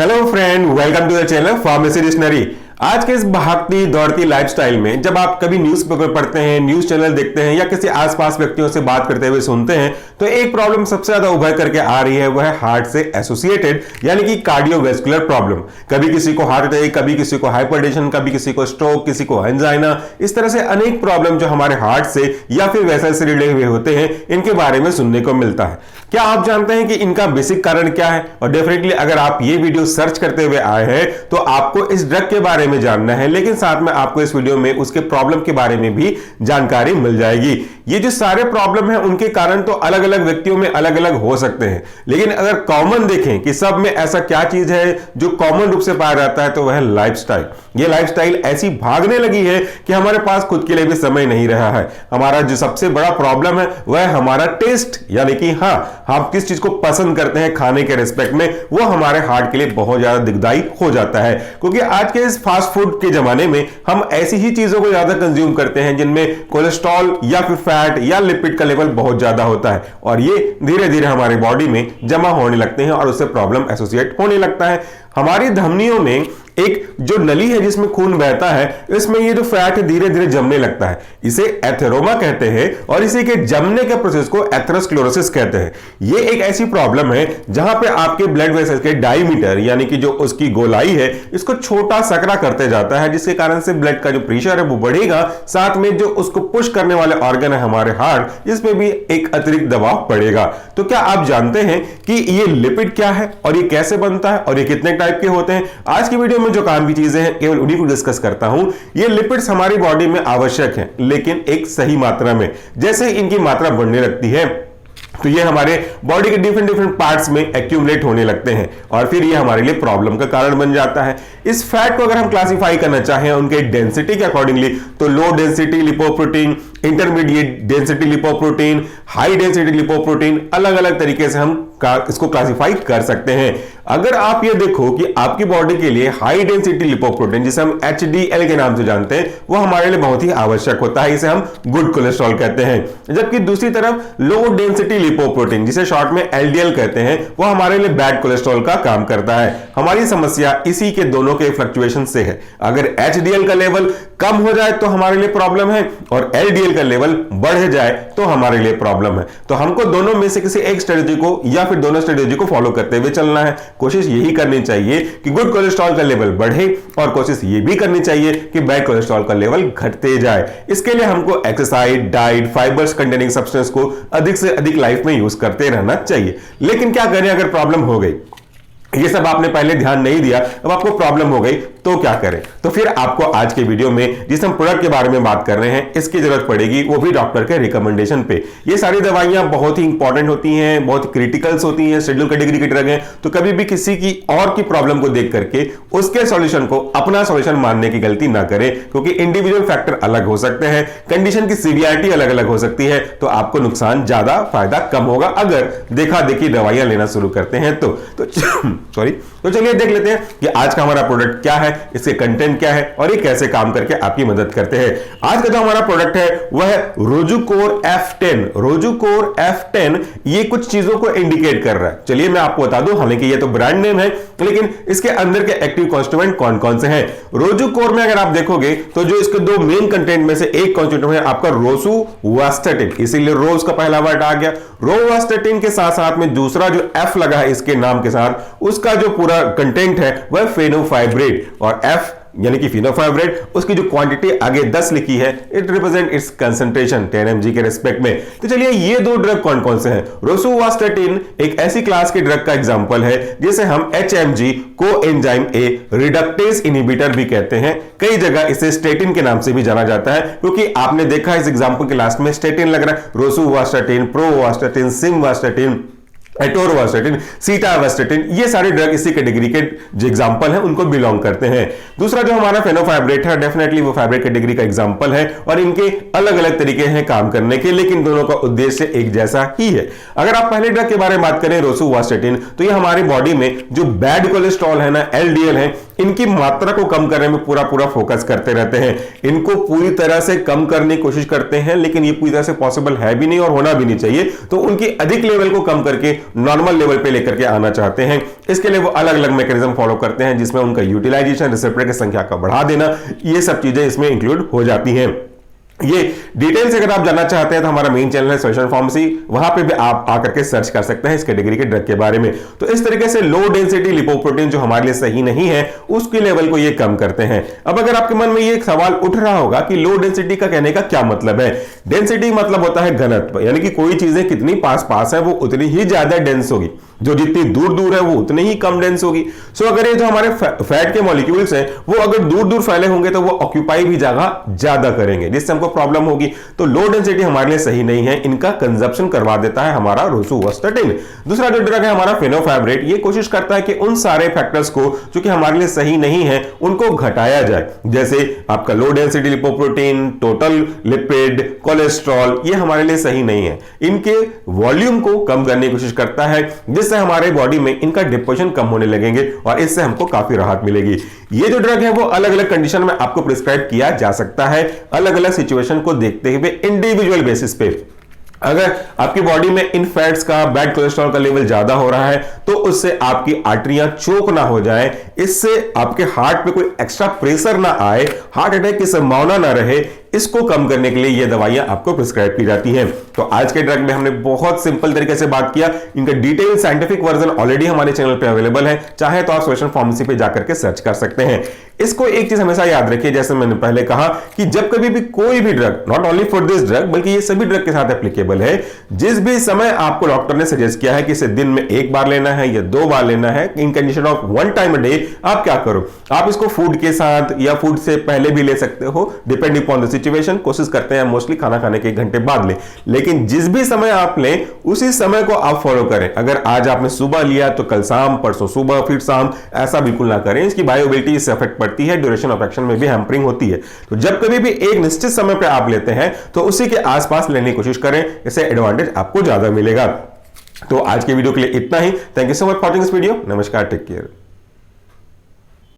Hello friend, welcome to the channel pharmacy dictionary. आज के इस भागती दौड़ती लाइफस्टाइल में जब आप कभी न्यूज़पेपर पढ़ते हैं, न्यूज़ चैनल देखते हैं या किसी आसपास व्यक्तियों से बात करते हुए सुनते हैं तो एक प्रॉब्लम सबसे ज्यादा उभर करके आ रही है, वह है हार्ट से एसोसिएटेड यानी कि कार्डियोवैस्कुलर प्रॉब्लम। कभी किसी को हार्ट अटैक, कभी किसी को हाइपरटेंशन, कभी किसी को स्ट्रोक, किसी को एंजाइना, इस तरह से अनेक प्रॉब्लम जो हमारे हार्ट से या फिर वेसल से रिलेटेड हुए होते हैं, इनके बारे में सुनने को मिलता है। क्या आप जानते हैं कि इनका बेसिक कारण क्या है? और डेफिनेटली अगर आप ये वीडियो सर्च करते हुए आए हैं तो आपको इस ड्रग के बारे में जानना है, लेकिन साथ में आपको इस वीडियो में उसके प्रॉब्लम के बारे में भी जानकारी मिल जाएगी। ये जो सारे प्रॉब्लम है उनके कारण तो अलग अलग व्यक्तियों में अलग अलग हो सकते हैं, लेकिन अगर कॉमन देखें कि सब में ऐसा क्या चीज है जो कॉमन रूप से पाया जाता है तो वह है लाइफस्टाइल। ये लाइफस्टाइल ऐसी भागने लगी है कि हमारे पास खुद के लिए भी समय नहीं रहा है। हमारा जो सबसे बड़ा प्रॉब्लम है वह है हमारा टेस्ट, यानी कि हम किस चीज को पसंद करते हैं खाने के रिस्पेक्ट में, वो हमारे हार्ट के लिए बहुत ज्यादा दिखदाई हो जाता है। क्योंकि आज के इस फास्ट फूड के जमाने में हम ऐसी ही चीजों को ज्यादा कंज्यूम करते हैं जिनमें कोलेस्ट्रॉल या फिर फैट या लिपिड का लेवल बहुत ज्यादा होता है, और ये धीरे धीरे हमारी बॉडी में जमा होने लगते हैं और उससे प्रॉब्लम एसोसिएट होने लगता है। हमारी धमनियों में एक जो नली है जिसमें खून बहता है, इसमें ये जो फैट है धीरे धीरे जमने लगता है, इसे एथेरोमा कहते हैं, और इसी के जमने के प्रोसेस को एथेरोस्क्लेरोसिस कहते हैं। ये एक ऐसी प्रॉब्लम है जहां पे आपके ब्लड वेसल्स के डायमीटर यानी कि जो उसकी गोलाई है इसको छोटा सकरा करते जाता है, जिसके कारण से ब्लड का जो प्रेशर है वो बढ़ेगा, साथ में जो उसको पुश करने वाले ऑर्गन है हमारे हार्ट, इसमें भी एक अतिरिक्त दबाव पड़ेगा। तो क्या आप जानते हैं कि ये लिपिड क्या है और ये कैसे बनता है और ये कितने टाइप के होते हैं? आज की वीडियो में जो काम की चीजें हैं केवल उन्हीं को डिस्कस करता हूं। ये लिपिड्स हमारी बॉडी में आवश्यक हैं, लेकिन एक सही मात्रा में। जैसे इनकी मात्रा बढ़ने लगती है तो ये हमारे बॉडी के डिफरेंट पार्ट्स में एक्यूमुलेट होने लगते हैं और फिर ये हमारे लिए प्रॉब्लम का कारण बन जाता है। इस फैट को अगर हम क्लासिफाई करना चाहें उनके डेंसिटी के अकॉर्डिंगली तो low density lipoprotein, intermediate density lipoprotein, high density lipoprotein, अलग अलग तरीके से हम इसको क्लासिफाई कर सकते हैं। अगर आप ये देखो कि आपकी बॉडी के लिए हाई डेंसिटी लिपोप्रोटीन, जिसे हम HDL के नाम से जानते हैं, वो हमारे लिए बहुत ही आवश्यक होता है, इसे हम गुड कोलेस्ट्रॉल कहते हैं। जबकि दूसरी तरफ लो डेंसिटी लिपोप्रोटीन, जिसे शॉर्ट में LDL कहते हैं, वो हमारे लिए बैड कोलेस्ट्रॉल का काम करता है। हमारी समस्या इसी के दोनों के फ्लक्चुएशन से है। अगर HDL का लेवल कम हो जाए तो हमारे लिए प्रॉब्लम है और LDL का लेवल बढ़ जाए तो हमारे लिए प्रॉब्लम है। तो हमको दोनों में से किसी एक स्ट्रेटेजी को या फिर दोनों स्ट्रेटेजी को फॉलो करते हुए चलना है। कोशिश यही करनी चाहिए कि गुड कोलेस्ट्रॉल का लेवल बढ़े और कोशिश ये भी करनी चाहिए कि बैड कोलेस्ट्रॉल का लेवल घटते जाए। इसके लिए हमको exercise, diet, fibres containing substance को अधिक से अधिक लाइफ में यूज करते रहना चाहिए। लेकिन क्या करें अगर प्रॉब्लम हो गई? ये सब आपने पहले ध्यान नहीं दिया, अब आपको प्रॉब्लम हो गई तो क्या करें? तो फिर आपको आज के वीडियो में जिस हम प्रोडक्ट के बारे में बात कर रहे हैं इसकी जरूरत पड़ेगी, वो भी डॉक्टर के रिकमेंडेशन पे। ये सारी दवाइयां बहुत ही इंपॉर्टेंट होती हैं, बहुत क्रिटिकल्स होती हैं, शेड्यूल कैटेगरी के ड्रग हैं, तो कभी भी किसी की और की प्रॉब्लम को देख करके उसके सॉल्यूशन को अपना सॉल्यूशन मानने की गलती ना करें, क्योंकि इंडिविजुअल फैक्टर अलग हो सकते हैं, कंडीशन की सीवियरिटी अलग अलग हो सकती है, तो आपको नुकसान ज्यादा फायदा कम होगा अगर देखा देखी दवाइयां लेना शुरू करते हैं तो तो चलिए देख लेते हैं कि आज का हमारा प्रोडक्ट क्या है, इसके कंटेंट क्या है और ये कैसे काम करके आपकी मदद करते हैं। आज का जो हमारा प्रोडक्ट है वह है रोजुकोर F10। रोजुकोर F10 ये कुछ चीजों को इंडिकेट कर रहा है। चलिए मैं आपको बता दूं, हालांकि ये तो ब्रांड नेम है, लेकिन इसके अंदर के एक्टिव कॉन्स्टिट्यूएंट कौन कौन से हैं। रोजुकोर में अगर आप देखोगे तो जो इसके दो मेन कंटेंट में से एक कॉन्स्टिट्यूएंट है आपका रोसुवास्टैटिन, इसीलिए रोज का पहला वर्ड आ गया। रोवास्टैटिन के साथ साथ में दूसरा जो F लगा है इसके नाम के साथ, उसका जो पूरा कंटेंट है वह फेनोफाइब्रेट, और F यानी कि फिनोफाइब्रेट, उसकी जो क्वांटिटी आगे 10 लिखी है, it represent it's concentration 10 mg के रिस्पेक्ट में। तो चलिए ये दो ड्रग कौन कौन से हैं। रोसुवास्टैटिन एक ऐसी क्लास के ड्रग का एग्जांपल है जिसे हम HMG coenzyme A reductase inhibitor भी कहते हैं। कई जगह इसे स्टेटिन के नाम से भी जाना जाता है, क्योंकि आपने देखा इस एग्जांपल के लास्ट में स्टेटिन लग रहा है। रोसुवास्टैटिन, प्रोवास्टैटिन, सिमवास्टैटिन, एटोरवास्टैटिन, सीटावास्टैटिन, ये सारे ड्रग इसी कैटेगरी के जो एग्जांपल हैं उनको बिलोंग करते हैं। दूसरा जो हमारा फेनोफाइब्रेट है, डेफिनेटली वो फाइब्रेट कैटेगरी का एग्जांपल है, और इनके अलग अलग तरीके हैं काम करने के, लेकिन दोनों का उद्देश्य एक जैसा ही है। अगर आप पहले ड्रग के बारे में बात करें रोसुवास्टैटिन, तो ये हमारी बॉडी में जो बैड कोलेस्ट्रॉल है ना, LDL है, इनकी मात्रा को कम करने में पूरा फोकस करते रहते हैं, इनको पूरी तरह से कम करने की कोशिश करते हैं, लेकिन ये पूरी तरह से पॉसिबल है भी नहीं और होना भी नहीं चाहिए। तो उनकी अधिक लेवल को कम करके नॉर्मल लेवल पे लेकर के आना चाहते हैं। इसके लिए वो अलग अलग मैकेनिज्म फॉलो करते हैं, जिसमें उनका यूटिलाइजेशन, रिसेप्टर की संख्या का बढ़ा देना, ये सब चीजें इसमें इंक्लूड हो जाती हैं। ये डिटेल्स अगर आप जानना चाहते हैं तो हमारा मेन चैनल है सॉल्यूशन फार्मेसी, वहां पे भी आप आकर के सर्च कर सकते हैं इस कैटेगरी के ड्रग के बारे में। तो इस तरीके से लो डेंसिटी लिपोप्रोटीन जो हमारे लिए सही नहीं है उसके लेवल को ये कम करते हैं। अब अगर आपके मन में ये एक सवाल उठ रहा होगा कि लो डेंसिटी का कहने का क्या मतलब है। डेंसिटी मतलब होता है घनत्व, यानी कि कोई चीजें कितनी पास पास है वो उतनी ही ज्यादा डेंस होगी, जो जितनी दूर दूर है वो उतनी ही कम डेंस होगी। सो अगर ये जो हमारे फैट के मॉलिक्यूल्स हैं वो अगर दूर दूर फैले होंगे तो वो ऑक्यूपाई भी जगह ज्यादा करेंगे, जिससे हमको प्रॉब्लम होगी। तो लो डेंसिटी हमारे लिए सही नहीं है, इनका कंजप्शन करवा देता है हमारा रोसुवास्टैटिन। दूसरा जो ड्रग है हमारा फेनोफैब्रेट, ये कोशिश करता है कि उन सारे फैक्टर्स को जो कि हमारे लिए सही नहीं है उनको घटाया जाए, जैसे आपका low density lipoprotein, total lipid, cholesterol, ये हमारे लिए सही नहीं है। इनके वॉल्यूम को कम करने की कोशिश करता है, जिससे हमारे बॉडी में इनका डिपोजिशन कम होने लगेंगे और इससे हमको काफी राहत मिलेगी। ये जो ड्रग है वो अलग अलग कंडीशन में आपको प्रिस्क्राइब किया जा सकता है, अलग अलग सिचुएशन को देखते हुए इंडिविजुअल बेसिस पे। अगर आपकी बॉडी में इन फैट्स का, बैड कोलेस्ट्रॉल का लेवल ज्यादा हो रहा है तो उससे आपकी आर्टरियां चोक ना हो जाए, इससे आपके हार्ट पे कोई एक्स्ट्रा प्रेशर ना आए, हार्ट अटैक की संभावना ना रहे, इसको कम करने के लिए ये दवाइयां आपको प्रिस्क्राइब की जाती हैं। तो आज के ड्रग में हमने बहुत सिंपल तरीके से बात किया, इनका डिटेल साइंटिफिक वर्जन ऑलरेडी हमारे चैनल पे अवेलेबल है, चाहे तो आप सॉल्यूशन फार्मेसी पे जाकर के सर्च कर सकते हैं। इसको एक चीज हमेशा याद रखिए, जैसे मैंने पहले कहा कि जब कभी भी कोई भी drug, not only for this drug बल्कि ये सभी ड्रग के साथ एप्लीकेबल है, जिस भी समय आपको डॉक्टर ने सजेस्ट किया है कि इसे दिन में 1 बार लेना है या 2 बार लेना है, in condition of 1 time a day, आप क्या करो, आप इसको फूड के साथ या फूड से पहले भी ले सकते हो, डिपेंडिंग अपॉन द सिचुएशन। कोशिश करते हैं मोस्टली खाना खाने के 1 घंटे बाद लें, लेकिन जिस भी समय आप लें उसी समय को आप फॉलो करें। अगर आज आपने सुबह लिया तो कल शाम, परसों सुबह, फिर शाम, ऐसा बिल्कुल ना करें। इसकी बायोअवेलेबिलिटी से अफेक्ट पड़ती है, ड्यूरेशन ऑफ एक्शन में भी हैम्परिंग होती है। तो जब कभी भी एक निश्चित समय पे आप लेते हैं तो उसी के आसपास लेने की कोशिश करें, इससे एडवांटेज आपको ज्यादा मिलेगा। तो आज के वीडियो के लिए इतना ही। Thank you so much for watching this video. नमस्कार, टेक केयर।